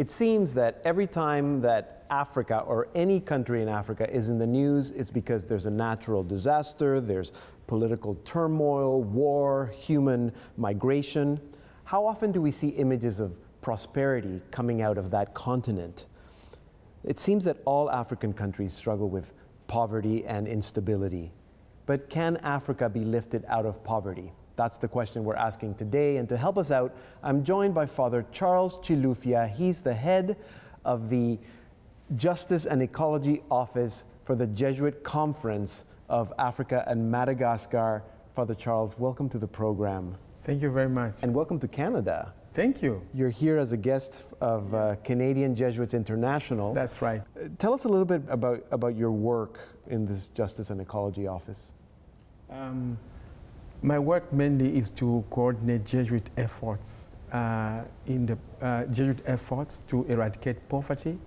It seems that every time that Africa or any country in Africa is in the news, it's because there's a natural disaster, there's political turmoil, war, human migration. How often do we see images of prosperity coming out of that continent? It seems that all African countries struggle with poverty and instability. But can Africa be lifted out of poverty? That's the question we're asking today. And to help us out, I'm joined by Father Charles Chilufya. He's the head of the Justice and Ecology Office for the Jesuit Conference of Africa and Madagascar. Father Charles, welcome to the program. Thank you very much. And welcome to Canada. Thank you. You're here as a guest of Canadian Jesuits International. That's right. Tell us a little bit about your work in this Justice and Ecology Office. My work mainly is to coordinate Jesuit efforts Jesuit efforts to eradicate poverty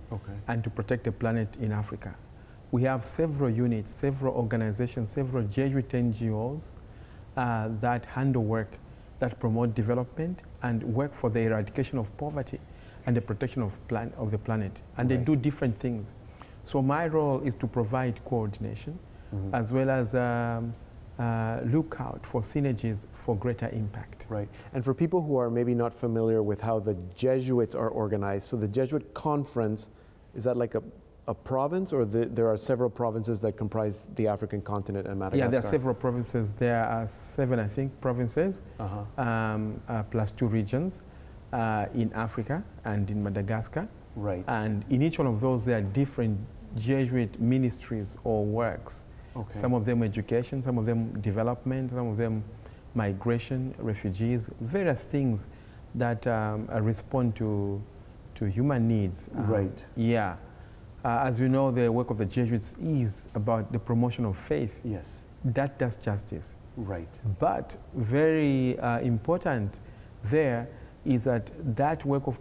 and to protect the planet in Africa. We have several units, several organizations, several Jesuit NGOs that handle work that promote development and work for the eradication of poverty and the protection of the planet. And they do different things. So my role is to provide coordination as well as look out for synergies for greater impact. Right. And for people who are maybe not familiar with how the Jesuits are organized, so the Jesuit Conference, is that like a province, or there are several provinces that comprise the African continent and Madagascar? Yeah, there are several provinces. There are 7, I think, provinces, plus 2 regions in Africa and in Madagascar. Right. And in each one of those, there are different Jesuit ministries or works. Okay. Some of them education, some of them development, some of them migration, refugees, various things that respond to human needs. Right. Yeah. As you know, the work of the Jesuits is about the promotion of faith. Yes. That does justice. Right. But very important there is that that work of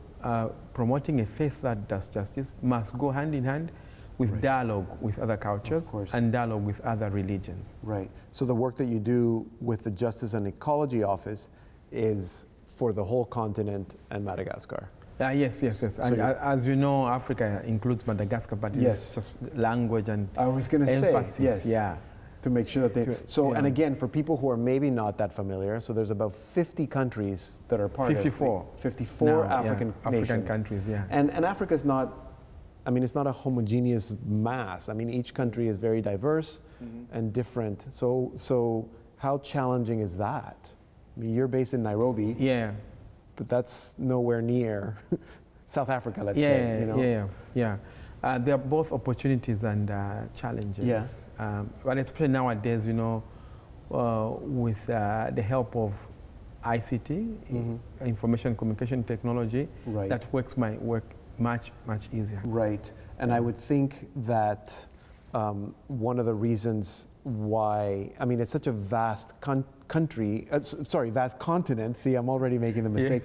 promoting a faith that does justice must go hand in hand with dialogue with other cultures and dialogue with other religions. Right. So the work that you do with the Justice and Ecology Office is for the whole continent and Madagascar? Yes. And as you know, Africa includes Madagascar, but it's just language and I was going to say, yes. Yeah. To make sure that they... So, and again, for people who are maybe not that familiar, so there's about 50 countries that are part 54. of... 54 African nations. African countries, yeah. And Africa's not... I mean, it's not a homogeneous mass. I mean, each country is very diverse and different. So how challenging is that? I mean, you're based in Nairobi. Yeah. But that's nowhere near South Africa, let's say. You know? Yeah. There are both opportunities and challenges. Yes. But especially nowadays, you know, with the help of ICT, information communication technology, that makes my work much easier. Right. And I would think that one of the reasons why, I mean, it's such a vast vast continent. See, I'm already making the mistake.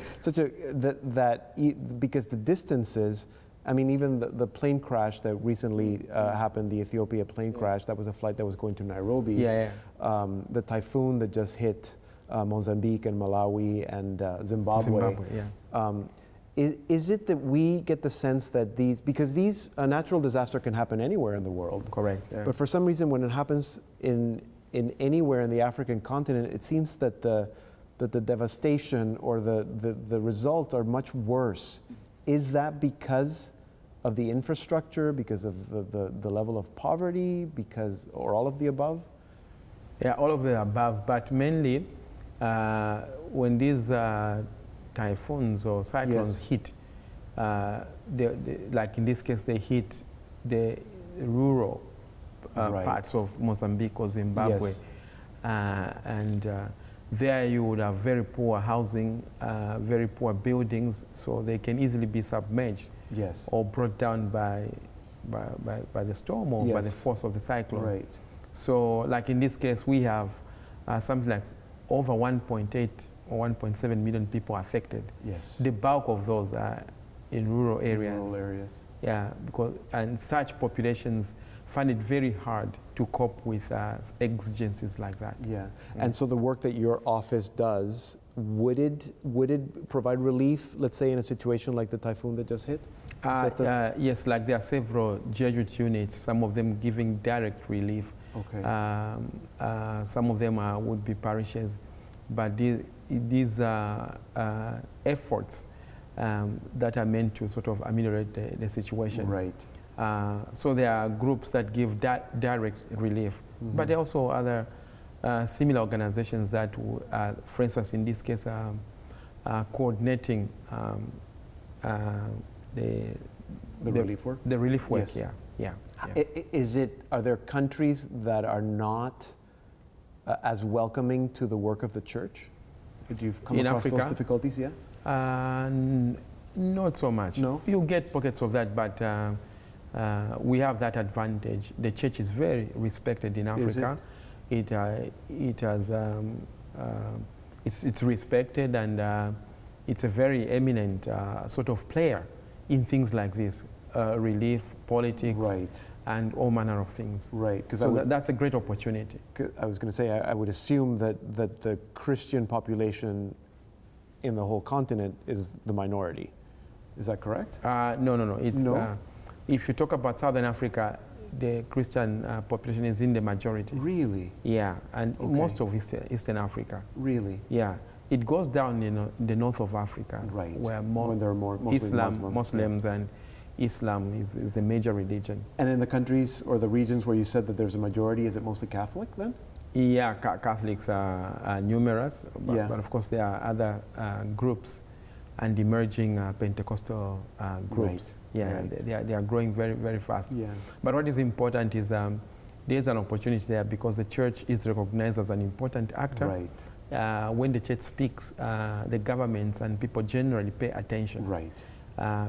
Because the distances, I mean, even the plane crash that recently happened, the Ethiopia plane crash, that was a flight that was going to Nairobi. The typhoon that just hit Mozambique and Malawi and Zimbabwe. Is it that we get the sense that because a natural disaster can happen anywhere in the world. Correct. Yeah. But for some reason, when it happens in anywhere in the African continent, it seems that the devastation or the results are much worse. Is that because of the infrastructure, because of the level of poverty, or all of the above? Yeah, all of the above, but mainly when these typhoons or cyclones hit, like in this case, they hit the rural parts of Mozambique or Zimbabwe. And there you would have very poor housing, very poor buildings, so they can easily be submerged or brought down by the storm or by the force of the cyclone. Right. So like in this case, we have something like over 1.8 or 1.7 million people affected. Yes. The bulk of those are in rural areas. Rural areas. Yeah, and such populations find it very hard to cope with exigencies like that. Yeah, and so the work that your office does would it provide relief, let's say, in a situation like the typhoon that just hit? Yes, like there are several Jesuit units, some of them giving direct relief. Okay. Some of them would be parishes, but these efforts that are meant to sort of ameliorate the situation. Right. So there are groups that give direct relief, but there are also other similar organizations that, for instance, in this case, are coordinating the relief work? The relief work, yes. yeah. Are there countries that are not as welcoming to the work of the church? Do you come across those difficulties, yeah? Not so much. No? You get pockets of that, but we have that advantage. The church is very respected in Africa. It's respected, and it's a very eminent sort of player in things like this, relief, politics, right, and all manner of things. Right. So that's a great opportunity. I was going to say, I would assume that the Christian population in the whole continent is the minority. Is that correct? No. It's, no? If you talk about Southern Africa, the Christian population is in the majority. Really? Yeah, and most of Eastern Africa. Really? Yeah. It goes down in the north of Africa, right, where when there are mostly Muslims, and Islam is a major religion. And in the countries or the regions where you said that there's a majority, is it mostly Catholic then? Yeah, Catholics are numerous, but of course there are other groups and emerging Pentecostal groups. Right. Yeah, right. They are growing very, very fast. Yeah. But what is important is there's an opportunity there because the church is recognized as an important actor. Right. When the church speaks, the governments and people generally pay attention. Right.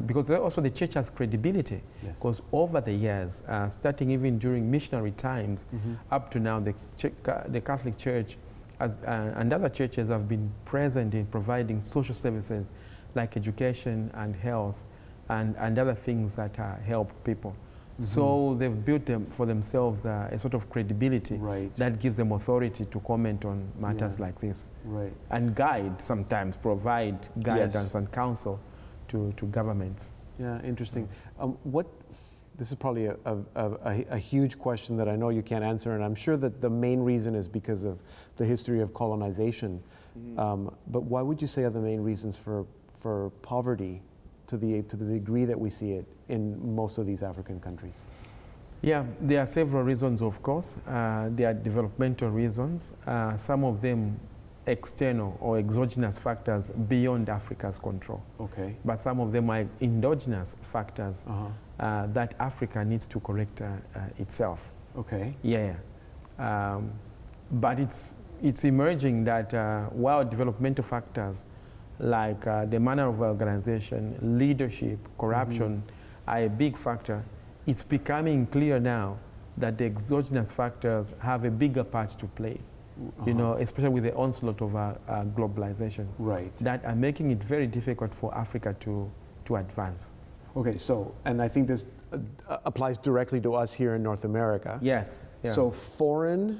Because also the church has credibility. Yes. Because over the years, starting even during missionary times, up to now, the Catholic Church and other churches have been present in providing social services like education and health and other things that help people. So they've built for themselves a sort of credibility that gives them authority to comment on matters like this. Right. And provide guidance and counsel to governments. Yeah, interesting. This is probably a huge question that I know you can't answer, and I'm sure that the main reason is because of the history of colonization. But why would you say are the main reasons for poverty to the degree that we see it in most of these African countries? Yeah, there are several reasons, of course. There are developmental reasons, some of them external or exogenous factors beyond Africa's control. Okay. But some of them are endogenous factors that Africa needs to correct itself. Okay. Yeah. But it's emerging that while developmental factors like the manner of organization, leadership, corruption are a big factor, it's becoming clear now that the exogenous factors have a bigger part to play. You know, especially with the onslaught of globalization, that are making it very difficult for Africa to advance. Okay, so, and I think this applies directly to us here in North America. Yes. Yeah. So foreign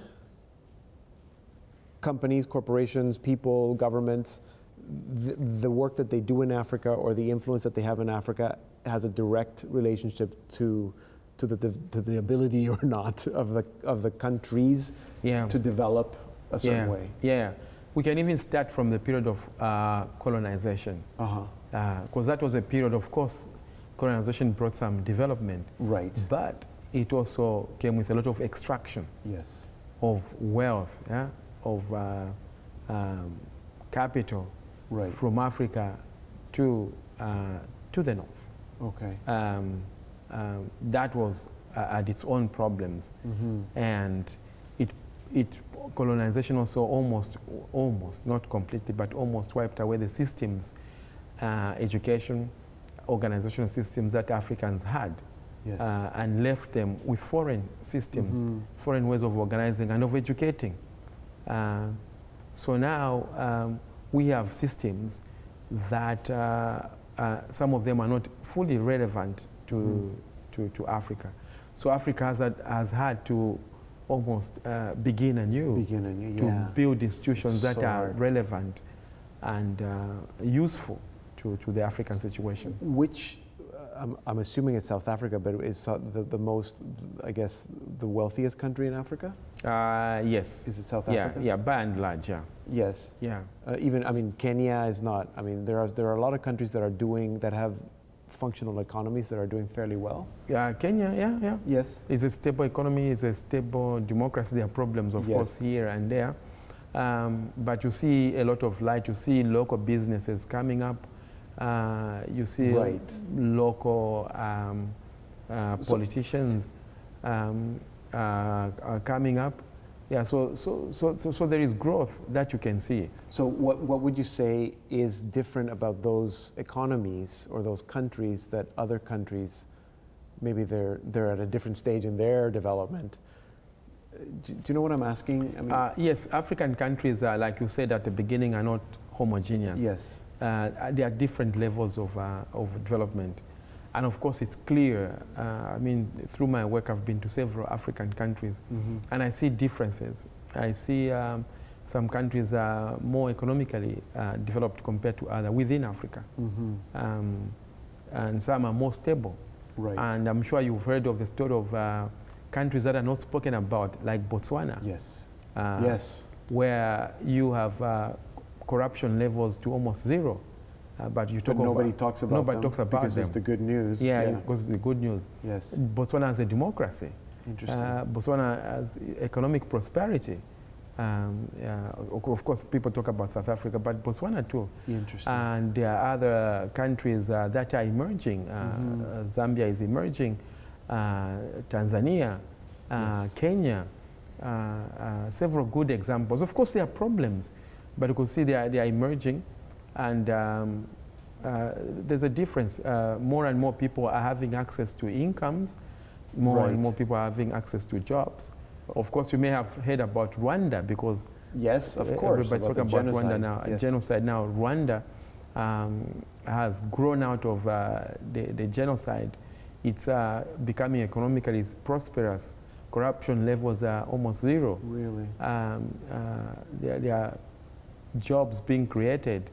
companies, corporations, people, governments, the work that they do in Africa or the influence that they have in Africa has a direct relationship to the ability or not of the countries to develop a certain way. Yeah, we can even start from the period of colonization, because that was a period, of course, colonization brought some development, but it also came with a lot of extraction of wealth, of capital from Africa to the north. Okay. That was at its own problems, and colonization also almost, not completely, but almost wiped away the systems, education, organizational systems that Africans had, and left them with foreign systems, foreign ways of organizing and of educating. So now we have systems that some of them are not fully relevant to Africa. So Africa has had to almost begin anew to build institutions that are relevant and useful to the African situation. Which, I'm assuming it's South Africa, but is the most, I guess, the wealthiest country in Africa? Yes. Is it South Africa? Yeah, by and large, yeah. Yes. Yeah. Even, I mean, Kenya is not. I mean, there are a lot of countries that have functional economies that are doing fairly well. Yeah, Kenya, yeah. Yes. It's a stable economy, it's a stable democracy. There are problems, of course, here and there. But you see a lot of light. You see local businesses coming up. You see local politicians coming up. Yeah, so there is growth that you can see. So what would you say is different about those economies or those countries that other countries, maybe they're at a different stage in their development? Do you know what I'm asking? I mean, yes, African countries, like you said at the beginning, are not homogeneous. Yes. There are different levels of development. And of course, it's clear, I mean, through my work, I've been to several African countries, and I see differences. I see some countries are more economically developed compared to others within Africa. And some are more stable. Right. And I'm sure you've heard of the story of countries that are not spoken about, like Botswana. Yes. Yes. Where you have corruption levels to almost zero. But you talk but nobody talks about nobody them talks about because them. it's the good news. Yeah, because it's the good news. Yes. Botswana has a democracy. Interesting. Botswana has economic prosperity. Of course, people talk about South Africa, but Botswana too. Interesting. And there are other countries that are emerging. Zambia is emerging. Tanzania, yes. Kenya, several good examples. Of course, there are problems, but you can see they are emerging. And there's a difference. More and more people are having access to incomes. More and more people are having access to jobs. Of course, you may have heard about Rwanda because yes, of course, everybody's talking about Rwanda now. Yes. Genocide now. Rwanda has grown out of the genocide. It's becoming economically prosperous. Corruption levels are almost zero. Really? There are jobs being created.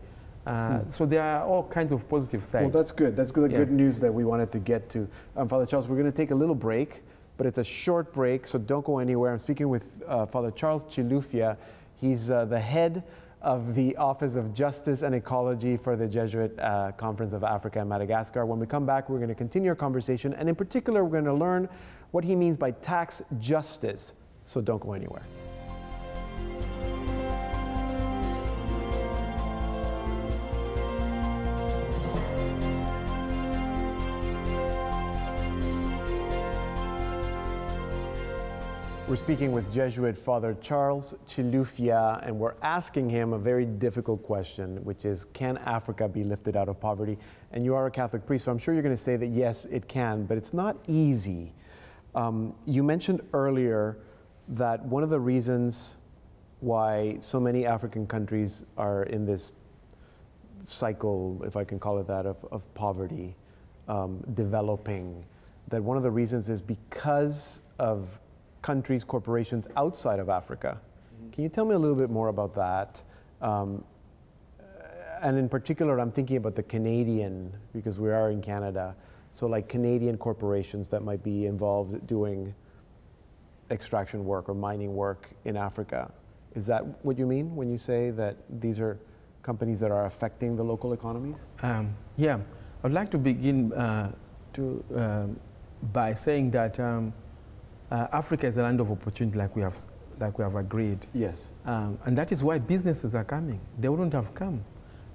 So there are all kinds of positive sides. Well, that's good. That's the good news that we wanted to get to. Father Charles, we're going to take a little break, but it's a short break, so don't go anywhere. I'm speaking with Father Charles Chilufya. He's the head of the Office of Justice and Ecology for the Jesuit Conference of Africa and Madagascar. When we come back, we're going to continue our conversation, and in particular, we're going to learn what he means by tax justice. So don't go anywhere. We're speaking with Jesuit Father Charles Chilufya, and we're asking him a very difficult question, which is, can Africa be lifted out of poverty? And you are a Catholic priest, so I'm sure you're going to say that yes, it can, but it's not easy. You mentioned earlier that one of the reasons why so many African countries are in this cycle, if I can call it that, of poverty, developing, that one of the reasons is because of countries, corporations outside of Africa. Can you tell me a little bit more about that? And in particular, I'm thinking about the Canadian, because we are in Canada, so like Canadian corporations that might be involved doing extraction work or mining work in Africa. Is that what you mean when you say that these are companies that are affecting the local economies? Yeah, I'd like to begin by saying that Africa is a land of opportunity, like we have agreed. Yes. And that is why businesses are coming. They wouldn't have come.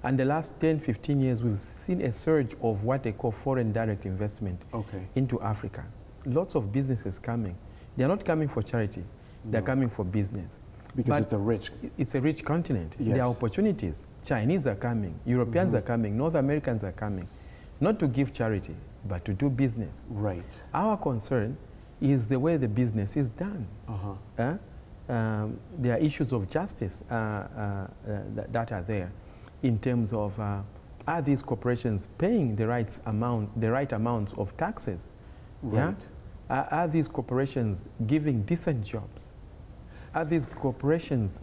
And the last 10, 15 years, we've seen a surge of what they call foreign direct investment into Africa. Lots of businesses coming. They're not coming for charity. They're coming for business. Because but it's a rich continent. Yes. There are opportunities. Chinese are coming. Europeans are coming. North Americans are coming. Not to give charity, but to do business. Right. Our concern is the way the business is done. There are issues of justice that are there in terms of are these corporations paying the right amounts of taxes? Right. Yeah? Are these corporations giving decent jobs? Are these corporations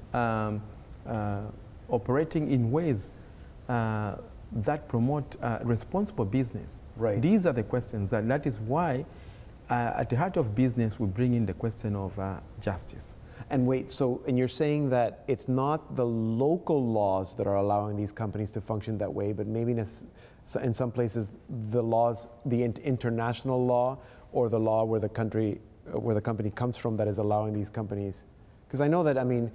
operating in ways that promote responsible business? Right. These are the questions, and that is why at the heart of business we bring in the question of justice. And wait, and you're saying that it's not the local laws that are allowing these companies to function that way, but maybe in some places the laws, the international law, or the law where the company comes from that is allowing these companies? Because I know that, I mean,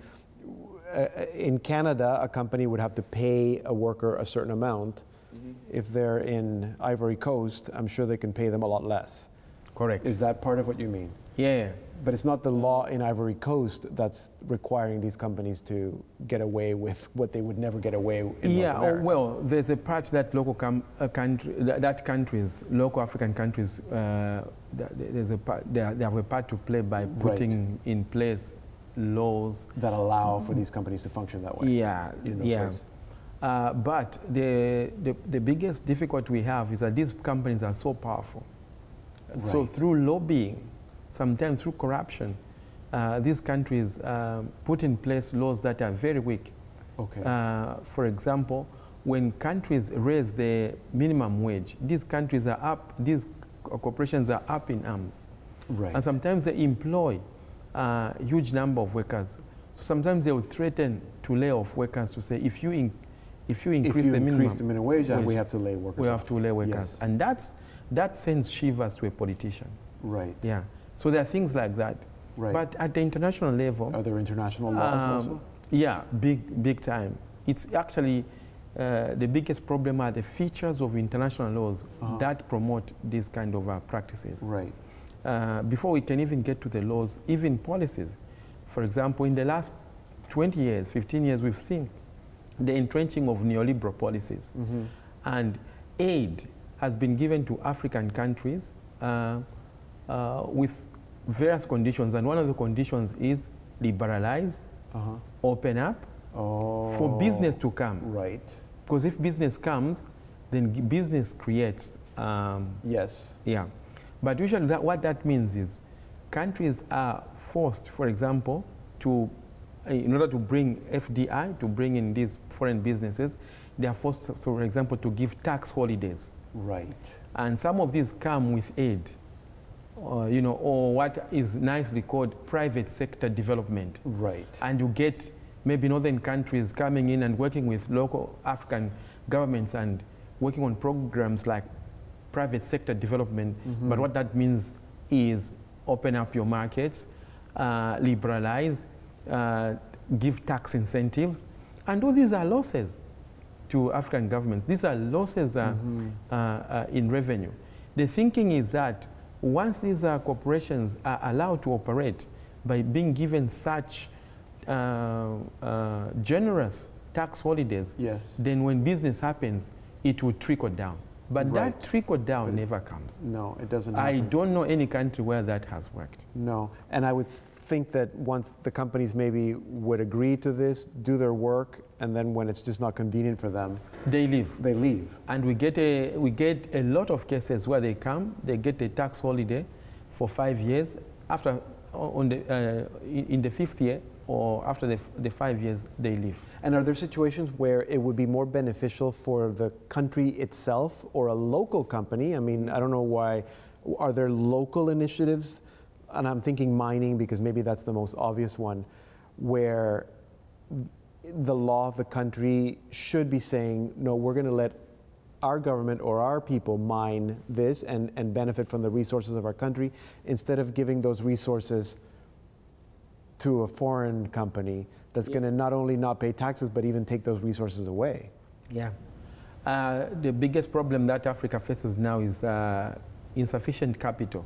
in Canada, a company would have to pay a worker a certain amount. Mm-hmm. If they're in Ivory Coast, I'm sure they can pay them a lot less. Correct. Is that part of what you mean? Yeah. But it's not the law in Ivory Coast that's requiring these companies to get away with what they would never get away with in North America. Well, there's a part that local local African countries, there's a part, they have a part to play by putting in place laws that allow for these companies to function that way. Yeah, but the biggest difficulty we have is that these companies are so powerful. Right. So through lobbying, sometimes through corruption, these countries put in place laws that are very weak. Okay. For example, when countries raise the minimum wage, these corporations are up in arms. Right. And sometimes they employ a huge number of workers. So sometimes they will threaten to lay off workers to say, if you increase the minimum wage, we have to lay workers. We have to lay workers. Yes. And that sends shivers to a politician. Right. Yeah. So there are things like that. Right. But at the international level, are there international laws also? Yeah, big time. It's actually the biggest problem are the features of international laws that promote these kind of practices. Right. Before we can even get to the laws, even policies. For example, in the last 20 years, 15 years, we've seen the entrenching of neoliberal policies. Mm-hmm. And aid has been given to African countries with various conditions. And one of the conditions is liberalize, open up for business to come. Right. Because if business comes, then business creates. Yes. Yeah. But usually what that means is countries are forced, for example, to, in order to bring FDI, to bring in these foreign businesses, they are forced, so for example, to give tax holidays. Right. And some of these come with aid, or what is nicely called private sector development. Right. And you get maybe northern countries coming in and working with local African governments and working on programs like private sector development. Mm-hmm. But what that means is open up your markets, liberalize, give tax incentives, and all these are losses to African governments. These are losses in revenue. The thinking is that once these corporations are allowed to operate by being given such generous tax holidays, yes, then when business happens, it will trickle down. But that trickle down never comes. No, it doesn't happen. I don't know any country where that has worked. No, and I would think that once the companies maybe would agree to this, do their work, and then when it's just not convenient for them, they leave. They leave. And we get a lot of cases where they come, they get a tax holiday for 5 years. After in the 5th year or after the 5 years, they leave. And are there situations where it would be more beneficial for the country itself or a local company? I mean, I don't know why. Are there local initiatives? And I'm thinking mining because maybe that's the most obvious one, where the law of the country should be saying, no, we're going to let our government or our people mine this and benefit from the resources of our country instead of giving those resources to a foreign company that's going to not only not pay taxes, but even take those resources away. Yeah. The biggest problem that Africa faces now is insufficient capital.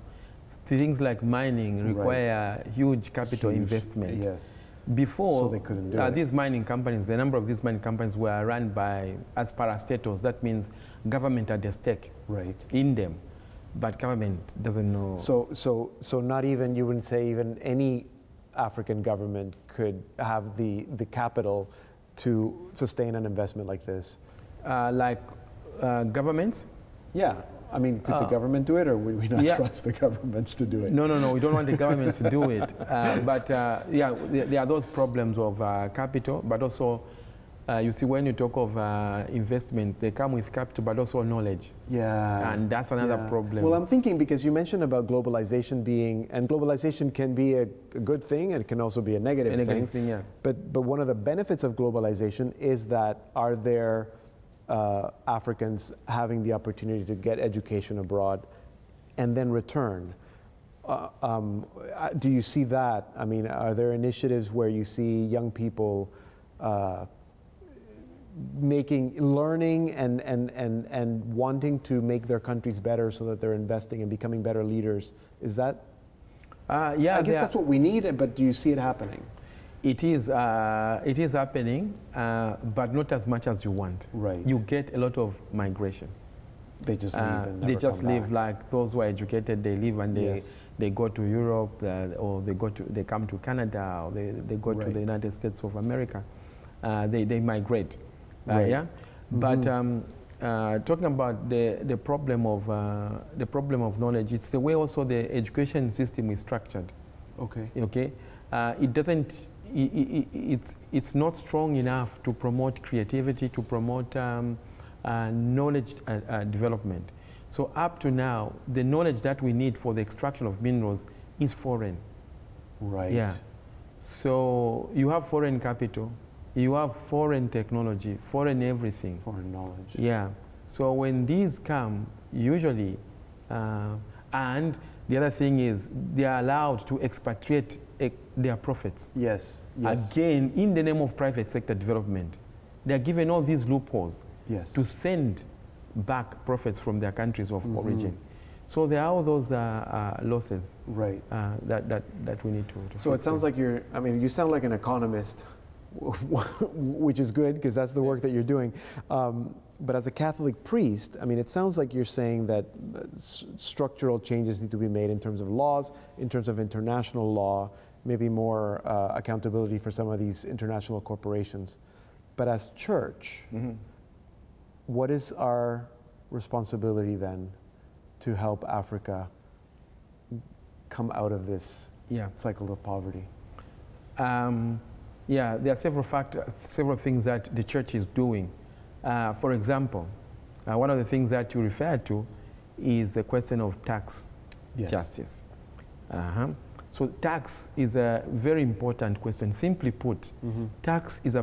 Things like mining require huge capital investment. Yes. Before, so they couldn't do these mining companies, the number of these mining companies were run as parastatals. That means government had a stake in them, but government doesn't know. So not even, you wouldn't say even any African government could have the capital to sustain an investment like this? Governments? Yeah. I mean, could the government do it, or would we not trust the governments to do it? No, we don't want the governments to do it. But there are those problems of capital, but also You see, when you talk of investment, they come with capital, but also knowledge. Yeah. And that's another problem. Well, I'm thinking because you mentioned about globalization being, and globalization can be a good thing and it can also be a negative thing. Yeah. But one of the benefits of globalization is that are there Africans having the opportunity to get education abroad and then return. Do you see that? I mean, are there initiatives where you see young people learning and wanting to make their countries better so that they're investing and becoming better leaders? Is that? Yeah, I guess that's what we need, but do you see it happening? It is happening, but not as much as you want. Right. You get a lot of migration. They just leave and never They just come leave back. Like those who are educated, they leave and they go to Europe, or they come to Canada, or they go to the United States of America. They migrate. Yeah. But talking about the problem of knowledge, it's the way also the education system is structured. Okay. Okay. It doesn't. It's not strong enough to promote creativity, to promote knowledge development. So up to now, the knowledge that we need for the extraction of minerals is foreign. Right. Yeah. So you have foreign capital, you have foreign technology, foreign everything. Foreign knowledge. Yeah. So when these come, usually, and the other thing is they are allowed to expatriate their profits. Yes. Yes. Again, in the name of private sector development, they are given all these loopholes to send back profits from their countries of origin. So there are all those losses that we need to So it sounds like you sound like an economist, which is good because that's the work that you're doing. But as a Catholic priest, I mean, it sounds like you're saying that structural changes need to be made in terms of laws, in terms of international law, maybe more accountability for some of these international corporations. But as church, what is our responsibility then to help Africa come out of this cycle of poverty? Yeah, there are several things that the church is doing. For example, one of the things that you referred to is the question of tax justice. So tax is a very important question. Simply put, taxation is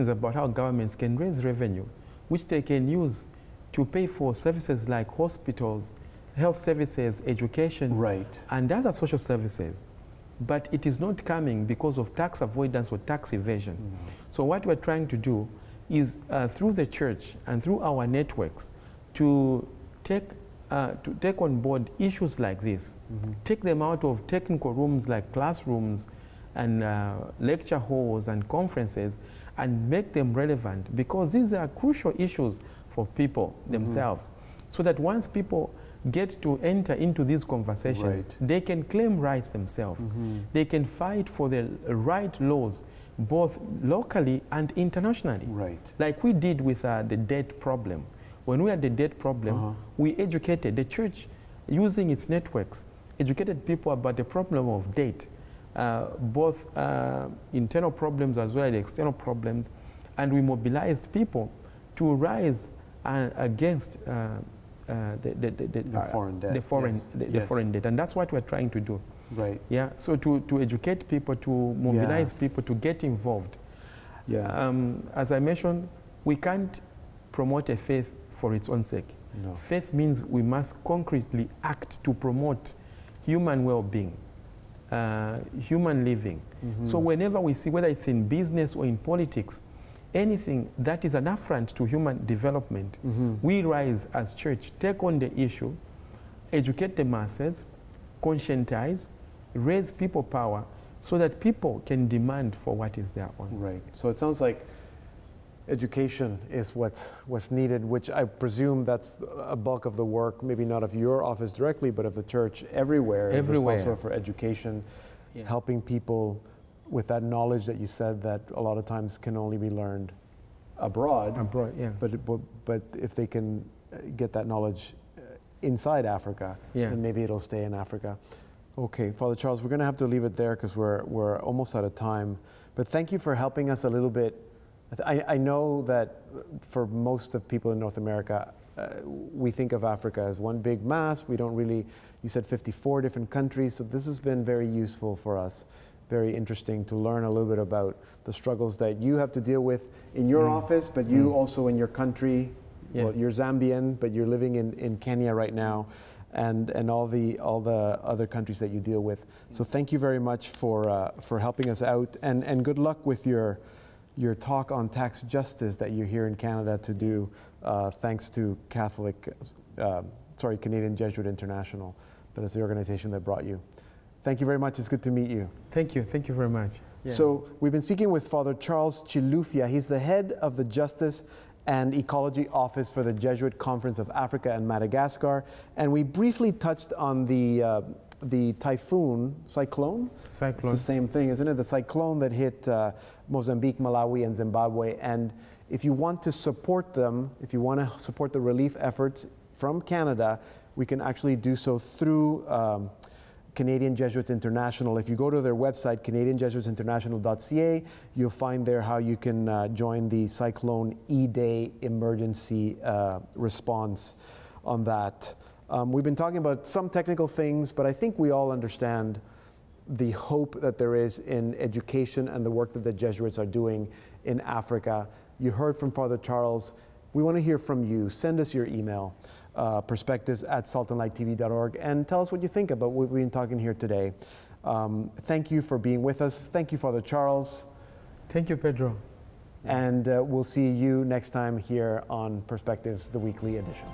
about how governments can raise revenue, which they can use to pay for services like hospitals, health services, education, and other social services. But it is not coming because of tax avoidance or tax evasion. So what we're trying to do is through the church and through our networks to take on board issues like this, take them out of technical rooms like classrooms and lecture halls and conferences and make them relevant, because these are crucial issues for people themselves, so that once people get to enter into these conversations, they can claim rights themselves. They can fight for the right laws, both locally and internationally. Like we did with the debt problem. When we had the debt problem, we educated the church, using its networks, educated people about the problem of debt, both internal problems as well as external problems, and we mobilized people to rise against the foreign debt. The foreign debt, and that's what we're trying to do. Yeah. So to educate people, to mobilize people, to get involved. As I mentioned, we can't promote a faith for its own sake. Faith means we must concretely act to promote human well-being, human living. So whenever we see, whether it's in business or in politics, anything that is an affront to human development, we rise as church, take on the issue, educate the masses, conscientize, raise people power, so that people can demand for what is their own. So it sounds like education is what's needed, which I presume that's a bulk of the work, maybe not of your office directly, but of the church everywhere. Responsible for education, helping people with that knowledge that you said that a lot of times can only be learned abroad. But if they can get that knowledge inside Africa, then maybe it'll stay in Africa. Okay, Father Charles, we're going to have to leave it there because we're almost out of time. But thank you for helping us a little bit I know that for most of people in North America, we think of Africa as one big mass. We don't really, you said 54 different countries, so this has been very useful for us. Very interesting to learn a little bit about the struggles that you have to deal with in your office, but you also in your country. Yeah. Well, you're Zambian, but you're living in Kenya right now, and all the other countries that you deal with. So thank you very much for helping us out, and good luck with your talk on tax justice that you're here in Canada to do, thanks to Canadian Jesuit International. That is the organization that brought you. Thank you very much. It's good to meet you. Thank you. Thank you very much. Yeah. So we've been speaking with Father Charles Chilufya. He's the head of the Justice and Ecology Office for the Jesuit Conference of Africa and Madagascar. And we briefly touched on the cyclone. It's the same thing, isn't it? The cyclone that hit Mozambique, Malawi, and Zimbabwe. And if you want to support them, if you want to support the relief efforts from Canada, we can actually do so through Canadian Jesuits International. If you go to their website, canadianjesuitsinternational.ca, you'll find there how you can join the Cyclone E-Day emergency response on that. We've been talking about some technical things, but I think we all understand the hope that there is in education and the work that the Jesuits are doing in Africa. You heard from Father Charles. We want to hear from you. Send us your email, perspectives@saltandlighttv.org, and tell us what you think about what we've been talking here today. Thank you for being with us. Thank you, Father Charles. Thank you, Pedro. And we'll see you next time here on Perspectives, the weekly edition.